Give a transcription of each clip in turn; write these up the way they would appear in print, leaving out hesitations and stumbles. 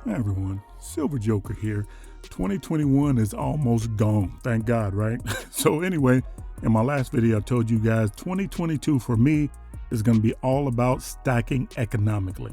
Hey everyone, Silver Joker here. 2021 is almost gone, thank God, right? So anyway, in my last video I told you guys 2022 for me is going to be all about stacking economically,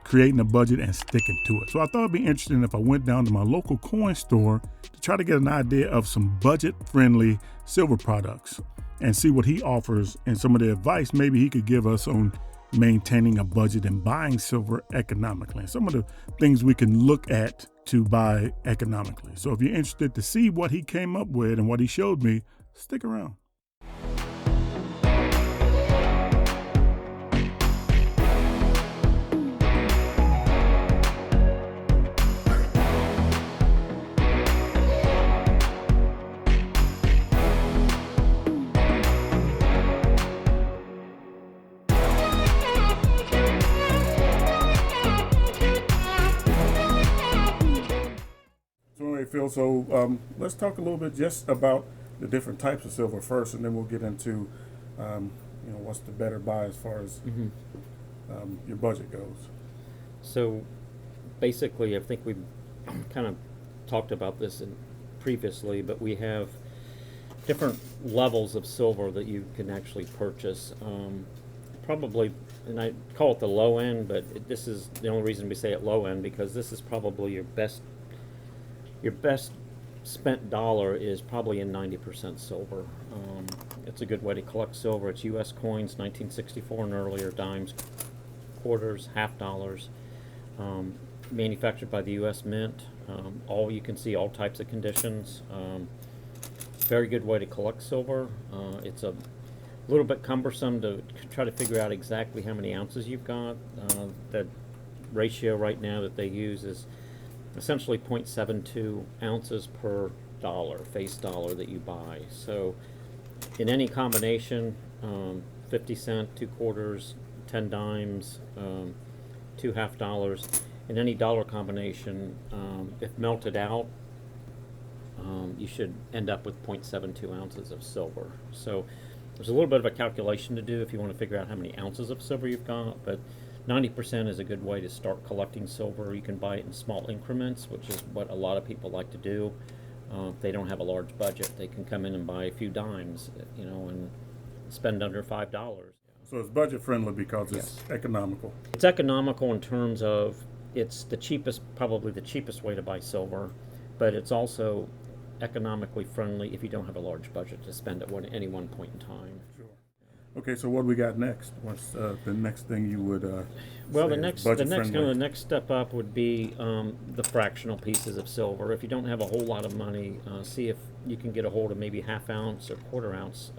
creating a budget and sticking to it. So I thought it'd be interesting if I went down to my local coin store to try to get an idea of some budget-friendly silver products and see what he offers and some of the advice maybe he could give us on maintaining a budget and buying silver economically, and some of the things we can look at to buy economically. So if you're interested to see what he came up with and what he showed me, stick around. Phil, so let's talk a little bit just about the different types of silver first, and then we'll get into what's the better buy as far as your budget goes. So basically, I think we kind of talked about this previously, but we have different levels of silver that you can actually purchase. Probably, and I call it the low end, but this is the only reason we say it low end, because this is probably your best spent dollar is probably in 90% silver. It's a good way to collect silver. It's U.S. coins, 1964 and earlier, dimes, quarters, half dollars, manufactured by the U.S. Mint. You can see all types of conditions. Very good way to collect silver. It's a little bit cumbersome to try to figure out exactly how many ounces you've got. The ratio right now that they use is essentially 0.72 ounces per dollar, face dollar that you buy. So in any combination, 50 cent, 2 quarters, 10 dimes, 2 half dollars, in any dollar combination, if melted out, you should end up with 0.72 ounces of silver. So there's a little bit of a calculation to do if you want to figure out how many ounces of silver you've got, but 90% is a good way to start collecting silver. You can buy it in small increments, which is what a lot of people like to do. If they don't have a large budget, they can come in and buy a few dimes, and spend under $5. So it's budget friendly because it's economical. It's economical in terms of it's probably the cheapest way to buy silver, but it's also economically friendly if you don't have a large budget to spend at any one point in time. Sure. Okay, so what do we got next? What's the next thing you would well, the next step up would be the fractional pieces of silver. If you don't have a whole lot of money, see if you can get a hold of maybe half ounce or quarter ounce.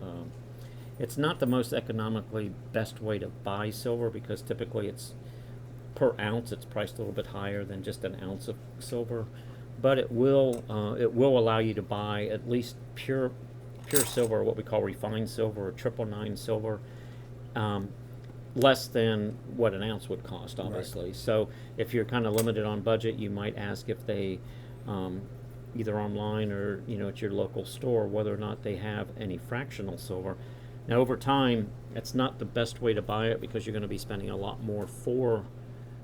It's not the most economically best way to buy silver, because typically it's per ounce it's priced a little bit higher than just an ounce of silver, but it will allow you to buy at least pure silver, what we call refined silver or 999 silver, less than what an ounce would cost, obviously. Right. So if you're kind of limited on budget, you might ask if they, either online or at your local store, whether or not they have any fractional silver. Now over time, it's not the best way to buy it, because you're going to be spending a lot more for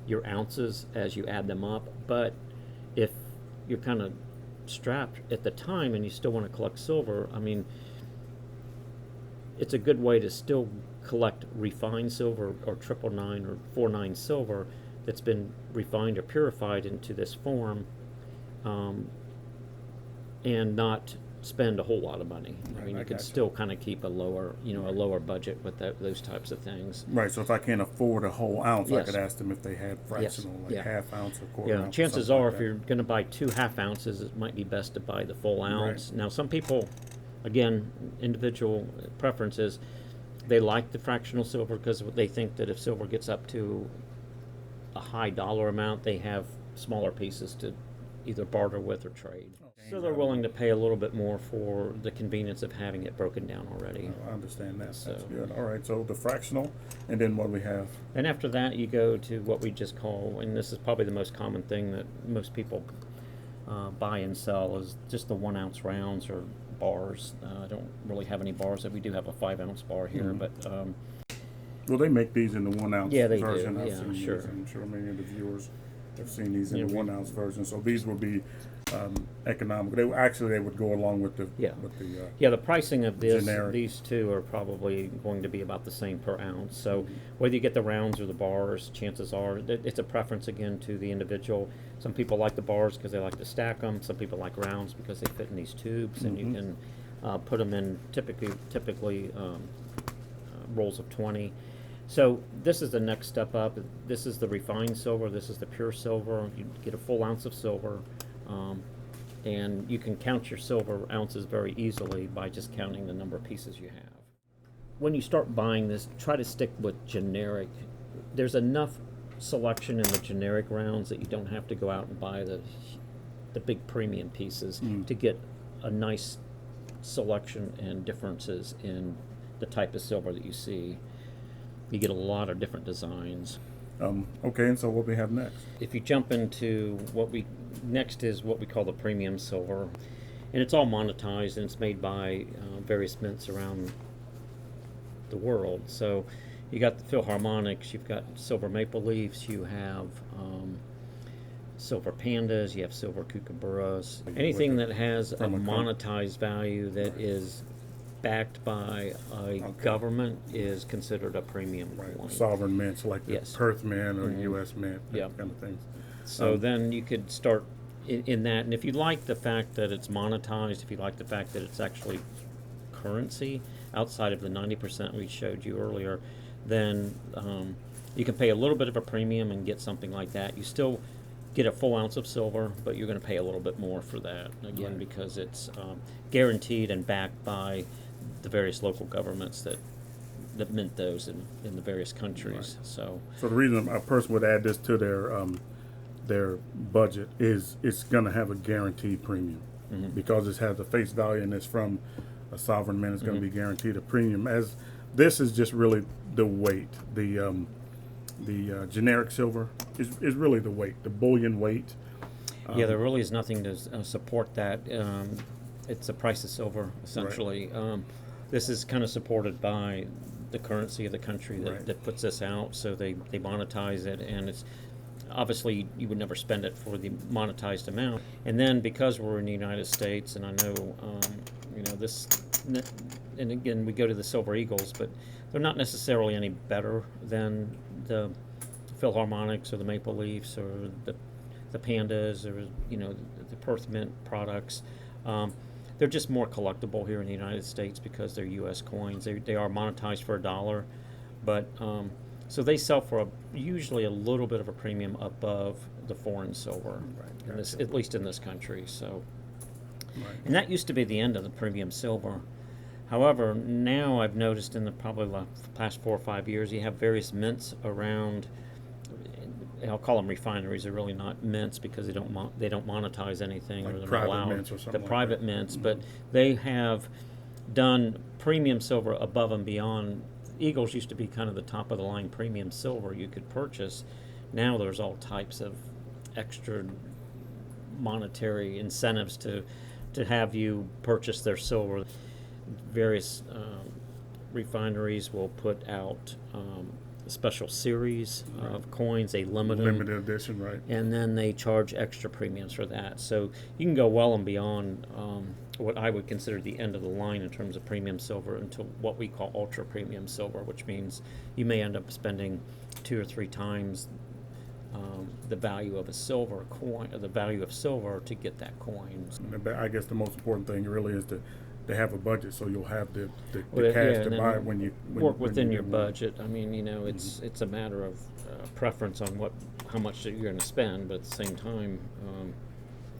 your ounces as you add them up. But if you're kind of strapped at the time and you still want to collect silver, I mean, it's a good way to still collect refined silver or 999 or 49 silver that's been refined or purified into this form, and not spend a whole lot of money. I mean, you can still kind of keep a lower budget with those types of things. Right. So if I can't afford a whole ounce, I could ask them if they had fractional, half ounce or quarter ounce. Chances are, if you're going to buy 2 half ounces, it might be best to buy the full ounce. Right. Now, some people, again, individual preferences, they like the fractional silver because they think that if silver gets up to a high dollar amount, they have smaller pieces to either barter with or trade. So they're willing to pay a little bit more for the convenience of having it broken down already. I understand that. That's good. All right, so the fractional, and then what we have? And after that, you go to what we just call, and this is probably the most common thing that most people buy and sell, is just the 1 ounce rounds or bars. I don't really have any bars. We do have a 5 ounce bar here, but well, they make these in the 1 ounce they version. do. Yeah, sure. I'm sure many of the viewers I've seen these in Yeah, the 1 ounce version. So these will be economical. They would go along with the the pricing of generic. these two are probably going to be about the same per ounce. So whether you get the rounds or the bars, chances are that it's a preference again to the individual. Some people like the bars because they like to stack them. Some people like rounds because they fit in these tubes, and you can put them in typically rolls of 20. So this is the next step up. This is the refined silver. This is the pure silver. You get a full ounce of silver. And you can count your silver ounces very easily by just counting the number of pieces you have. When you start buying this, try to stick with generic. There's enough selection in the generic rounds that you don't have to go out and buy the big premium pieces to get a nice selection and differences in the type of silver that you see. You get a lot of different designs. Okay, and so what we have next? If you jump into next is what we call the premium silver, and it's all monetized and it's made by various mints around the world. So you got the Philharmonics, you've got silver maple leafs, you have silver pandas, you have silver kookaburras. Anything that has a monetized value that is backed by a government is considered a premium coin. Sovereign mints like the Perth Mint or U.S. Mint, that kind of things. So then you could start in that, and if you like the fact that it's monetized, if you like the fact that it's actually currency outside of the 90% we showed you earlier, then you can pay a little bit of a premium and get something like that. You still get a full ounce of silver, but you're going to pay a little bit more for that, again, because it's guaranteed and backed by the various local governments that mint those in the various countries. So the reason a person would add this to their budget is it's going to have a guaranteed premium because it has a face value and it's from a sovereign mint. It's going to be guaranteed a premium. As this is just really the weight. The generic silver is really the weight, the bullion weight. There really is nothing to support that. It's the price of silver, essentially. This is kind of supported by the currency of the country that puts this out, so they monetize it, and it's obviously you would never spend it for the monetized amount. And then because we're in the United States, and I know this, and again we go to the Silver Eagles, but they're not necessarily any better than the Philharmonics or the Maple Leafs or the Pandas or the Perth Mint products. They're just more collectible here in the United States because they're U.S. coins. They are monetized for $1, but so they sell for usually a little bit of a premium above the foreign silver, at least in this country. So, and that used to be the end of the premium silver. However, now I've noticed in the past 4 or 5 years, you have various mints around. I'll call them refineries. They're really not mints because they don't monetize anything, like or they're private not allowed. Mints or something the private mints, but they have done premium silver above and beyond. Eagles used to be kind of the top of the line premium silver you could purchase. Now there's all types of extra monetary incentives to have you purchase their silver. Various refineries will put out a special series of coins. They limited edition, right? And then they charge extra premiums for that. So you can go well and beyond what I would consider the end of the line in terms of premium silver into what we call ultra premium silver, which means you may end up spending 2 or 3 times the value of a silver coin, or the value of silver to get that coin. I guess the most important thing really is to have a budget, so you'll have the cash to buy it when you work within your budget. I mean, it's a matter of preference on how much you're going to spend, but at the same time,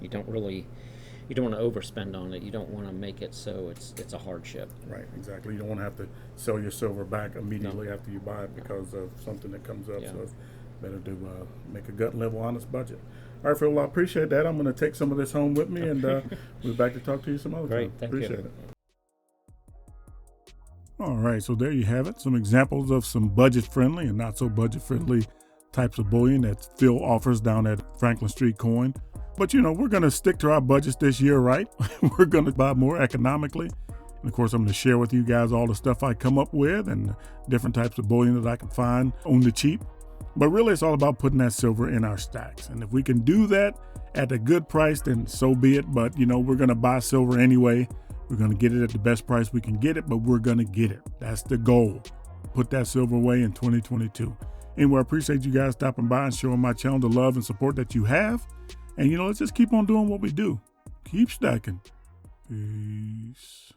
you don't want to overspend on it. You don't want to make it so it's a hardship. Right, exactly. You don't want to have to sell your silver back immediately after you buy it because of something that comes up. So it's better to make a gut level honest budget. All right, Phil, well, I appreciate that. I'm going to take some of this home with me, and we'll be back to talk to you some other time. Great, thank you. Appreciate it. All right, so there you have it. Some examples of some budget-friendly and not so budget-friendly types of bullion that Phil offers down at Franklin Street Coin. But, we're going to stick to our budgets this year, right? We're going to buy more economically. And, of course, I'm going to share with you guys all the stuff I come up with and different types of bullion that I can find on the cheap. But really, it's all about putting that silver in our stacks. And if we can do that at a good price, then so be it. But, we're going to buy silver anyway. We're going to get it at the best price we can get it, but we're going to get it. That's the goal. Put that silver away in 2022. Anyway, I appreciate you guys stopping by and showing my channel the love and support that you have. And, let's just keep on doing what we do. Keep stacking. Peace.